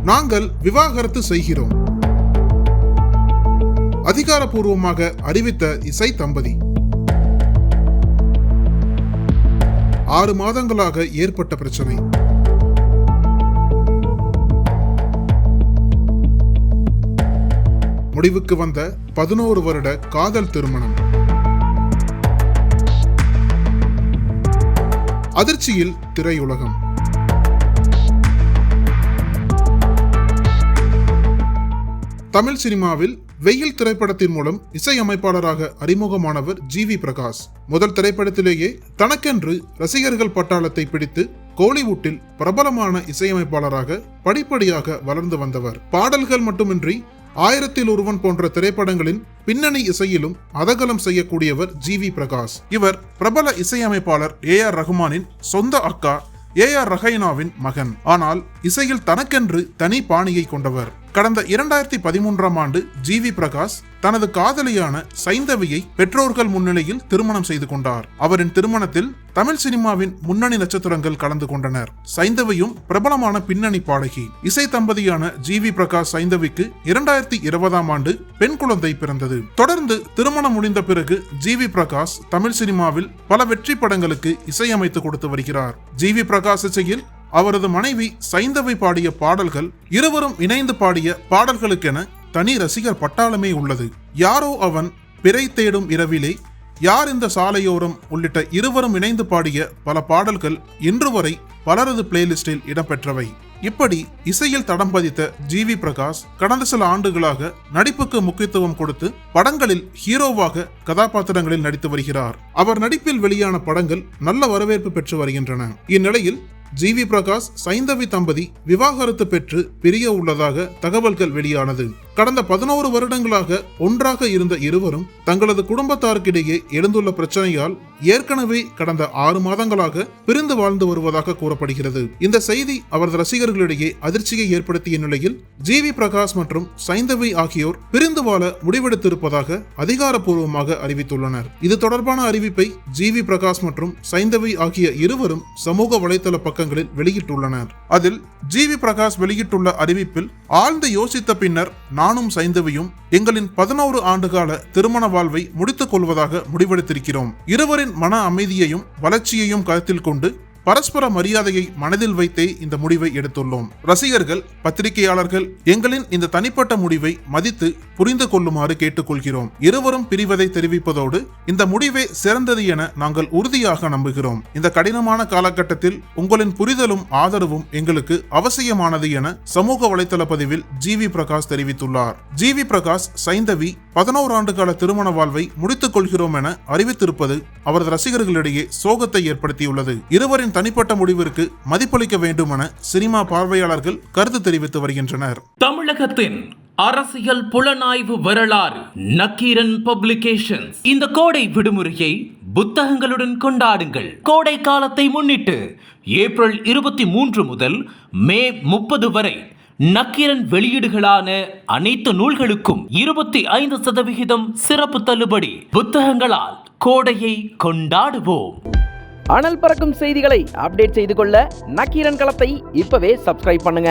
நாங்கள் விவாகரத்து செய்கிறோம். அதிகாரப்பூர்வமாக அறிவித்த இசை தம்பதி. 6 மாதங்களாக ஏற்பட்ட பிரச்சனை. முடிவுக்கு வந்த 11 வருட காதல் திருமணம். அதிர்ச்சியில் திரையுலகம். தமிழ் சினிமாவில் வெயில் திரைப்படத்தின் மூலம் இசையமைப்பாளராக அறிமுகமானவர் ஜி.வி. பிரகாஷ். முதல் திரைப்படத்திலேயே தனக்கென்று ரசிகர்கள் பட்டாளத்தை பிடித்து கோலிவுட்டில் பிரபலமான இசையமைப்பாளராக படிப்படியாக வளர்ந்து வந்தவர். பாடல்கள் மட்டுமின்றி 1000ல் ஒருவன் போன்ற திரைப்படங்களின் பின்னணி இசையிலும் அதகலம் செய்யக்கூடியவர் ஜி.வி. பிரகாஷ். இவர் பிரபல இசையமைப்பாளர் ஏ.ஆர். ரஹ்மானின் சொந்த அக்கா ஏ.ஆர். ரஹைனாவின் மகன். ஆனால் இசையில் தனக்கென்று தனி பாணியை கொண்டவர். கடந்த 2013ஆம் ஆண்டு ஜி.வி. பிரகாஷ் தனது காதலியான சைந்தவியை பெற்றோர்கள் முன்னிலையில் திருமணம் செய்து கொண்டார். அவரின் திருமணத்தில் தமிழ் சினிமாவின் முன்னணி நட்சத்திரங்கள் கலந்து கொண்டனர். சைந்தவியும் பிரபலமான பின்னணி பாடகி. இசை தம்பதியான ஜி.வி. பிரகாஷ் சைந்தவிக்கு 2020ஆம் ஆண்டு பெண் குழந்தை பிறந்தது. தொடர்ந்து திருமணம் முடிந்த பிறகு ஜி.வி. பிரகாஷ் தமிழ் சினிமாவில் பல வெற்றி படங்களுக்கு இசையமைத்து கொடுத்து வருகிறார். ஜி.வி. பிரகாஷ் இசையில் அவரது மனைவி சைந்தவி பாடிய பாடல்கள், இருவரும் இணைந்து பாடிய பாடல்களுக்கென தனி ரசிகர் பட்டாளமே உள்ளது. யாரோ அவன், பிறை தேடும் இரவிலே, யார் இந்த சாலையோரம் உள்ளிட்ட இருவரும் இணைந்து பாடிய பல பாடல்கள் இன்று வரை பலரது பிளேலிஸ்டில் இடம்பெற்றவை. இப்படி இசையில் தடம் பதித்த ஜி.வி. பிரகாஷ் கடந்த சில ஆண்டுகளாக நடிப்புக்கு முக்கியத்துவம் கொடுத்து படங்களில் ஹீரோவாக கதாபாத்திரங்களில் நடித்து வருகிறார். அவர் நடிப்பில் வெளியான படங்கள் நல்ல வரவேற்பு பெற்று வருகின்றன. இந்நிலையில் ஜி.வி. பிரகாஷ் சைந்தவி தம்பதி விவாகரத்து பெற்று பிரிய உள்ளதாக தகவல்கள் வெளியானது. கடந்த 11 வருடங்களாக ஒன்றாக இருந்த இருவரும் தங்களது குடும்பத்தாருக்கிடையே எழுந்துள்ள பிரச்சனையால் ஏற்கனவே கடந்த 6 மாதங்களாக பிரிந்து வாழ்ந்து வருவதாக கூறப்படுகிறது. இந்த செய்தி அவரது ரசிகர்களிடையே அதிர்ச்சியை ஏற்படுத்திய நிலையில் ஜி.வி. பிரகாஷ் மற்றும் சைந்தவி ஆகியோர் பிரிந்து வாழ முடிவெடுத்திருப்பதாக அதிகாரப்பூர்வமாக அறிவித்துள்ளனர். இது தொடர்பான அறிவிப்பை ஜி.வி. பிரகாஷ் மற்றும் சைந்தவி ஆகிய இருவரும் சமூக வலைதள பக்கங்களில் வெளியிட்டுள்ளனர். அதில் ஜி.வி. பிரகாஷ் வெளியிட்டுள்ள அறிவிப்பில், ஆழ்ந்து யோசித்த பின்னர் நானும் சைந்தவியும் எங்களின் 11 ஆண்டுகால திருமண வாழ்வை முடித்துக் கொள்வதாக முடிவெடுத்திருக்கிறோம். இருவரின் மன அமைதியையும் வளர்ச்சியையும் கருத்தில் கொண்டு பரஸ்பர மரியாதையை மனதில் வைத்தே இந்த முடிவை எடுத்துள்ளோம். ரசிகர்கள், பத்திரிகையாளர்கள் எங்களின் இந்த தனிப்பட்ட முடிவை மதித்து புரிந்து கொள்ளுமாறு கேட்டுக்கொள்கிறோம். இருவரும் பிரிவதை தெரிவிப்பதோடு இந்த முடிவே சிறந்தது என நாங்கள் உறுதியாக நம்புகிறோம். இந்த கடினமான காலகட்டத்தில் உங்களின் புரிதலும் ஆதரவும் எங்களுக்கு அவசியமானது என சமூக வலைதள பதிவில் ஜி.வி. பிரகாஷ் தெரிவித்துள்ளார். ஜி.வி. பிரகாஷ் சைந்தவி 11 ஆண்டுகால திருமண வாழ்வை முடித்துக் கொள்கிறோம் என அறிவித்திருப்பது அவரது ரசிகர்களிடையே சோகத்தை ஏற்படுத்தியுள்ளது. இருவரின் தனிப்பட்ட முடிவிற்கு மதிப்பளிக்க வேண்டும் என சினிமா பார்வையாளர்கள் கருத்து தெரிவித்து வருகின்றனர். தமிழகத்தின் அரசியல் புலனாய்வு வரலாறு நக்கீரன் பப்ளிகேஷன்ஸ். இந்த கோடை விடுமுறையை புத்தகங்களுடன் கொண்டாடுங்கள். கோடை காலத்தை முன்னிட்டு ஏப்ரல் 23 முதல் மே 30 வரை நக்கீரன் வெளியீடுகளான அனைத்து நூல்களுக்கும் 25% சிறப்பு தள்ளுபடி. புத்தகங்களால் கோடையை கொண்டாடுவோம். அனல் பறக்கும் செய்திகளை அப்டேட் செய்து கொள்ள நக்கீரன் களத்தை இப்பவே சப்ஸ்கிரைப் பண்ணுங்க.